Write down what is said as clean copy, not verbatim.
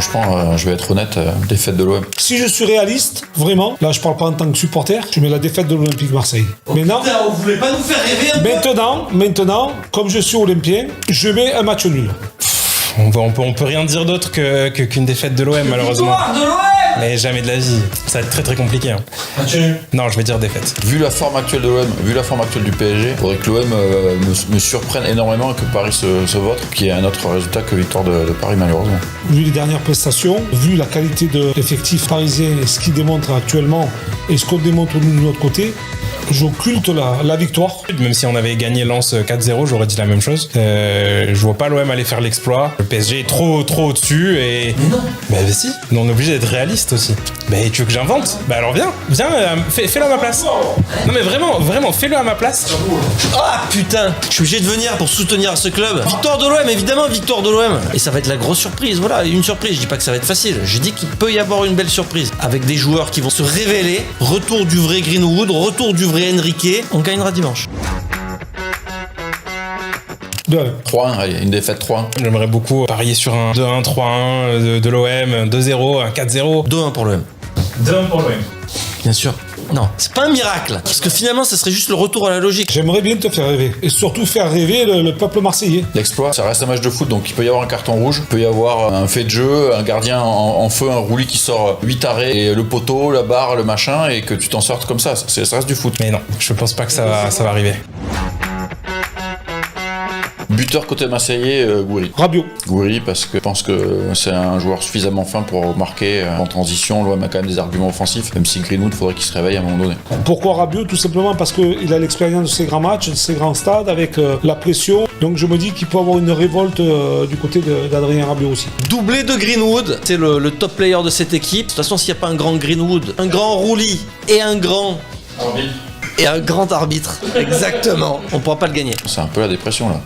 Franchement, je vais être honnête, défaite de l'OM. Si je suis réaliste, vraiment, là je parle pas en tant que supporter, je mets la défaite de l'Olympique Marseille. Maintenant, Putain, vous voulez pas nous faire rêver un peu? maintenant, comme je suis olympien, je mets un match nul. On peut rien dire d'autre qu'une défaite de l'OM, malheureusement. Victoire de l'OM! Mais jamais de la vie. Ça va être très très compliqué. Hein. Non, je vais dire défaite. Vu la forme actuelle de l'OM, vu la forme actuelle du PSG, il faudrait que l'OM me surprenne énormément et que Paris se vote, qu'il y ait un autre résultat que victoire de Paris, malheureusement. Vu les dernières prestations, vu la qualité de l'effectif parisien et ce qu'il démontre actuellement et ce qu'on démontre nous de notre côté, j'occulte la victoire. Même si on avait gagné Lens 4-0, j'aurais dit la même chose. Je vois pas l'OM aller faire l'exploit. Le PSG est trop au-dessus et... Mais non. Bah si, on est obligé d'être réaliste aussi. Bah tu veux que j'invente? Bah alors viens, fais-le à ma place. Non mais vraiment, fais-le à ma place. Ah putain, je suis obligé de venir pour soutenir ce club. Victoire de l'OM, évidemment, victoire de l'OM. Et ça va être la grosse surprise, voilà, une surprise. Je dis pas que ça va être facile, je dis qu'il peut y avoir une belle surprise. Avec des joueurs qui vont se révéler, retour du vrai Greenwood, retour du vrai Enrique, on gagnera dimanche. 3-1, allez, une défaite 3-1. J'aimerais beaucoup parier sur un 2-1, 3-1 de l'OM, 2-0, un 4-0. 2-1 pour l'OM. 2-1 pour l'OM. Bien sûr. Non, c'est pas un miracle, parce que finalement, ça serait juste le retour à la logique. J'aimerais bien te faire rêver. Et surtout faire rêver le peuple marseillais. L'exploit, ça reste un match de foot, donc il peut y avoir un carton rouge, il peut y avoir un fait de jeu, un gardien en feu, un roulis qui sort 8 arrêts, et le poteau, la barre, le machin, et que tu t'en sortes comme ça. Ça reste du foot. Mais non, je pense pas que ça va arriver. Buteur côté marseillais, Gouiri. Rabiot. Gouiri, parce que je pense que c'est un joueur suffisamment fin pour marquer en transition. L'OM a quand même des arguments offensifs, même si Greenwood, faudrait qu'il se réveille à un moment donné. Pourquoi Rabiot? Tout simplement parce qu'il a l'expérience de ces grands matchs, de ces grands stades, avec la pression. Donc je me dis qu'il peut avoir une révolte du côté d'Adrien Rabiot aussi. Doublé de Greenwood, c'est le top player de cette équipe. De toute façon, s'il n'y a pas un grand Greenwood, un grand Roulis et un grand arbitre, exactement, on ne pourra pas le gagner. C'est un peu la dépression là.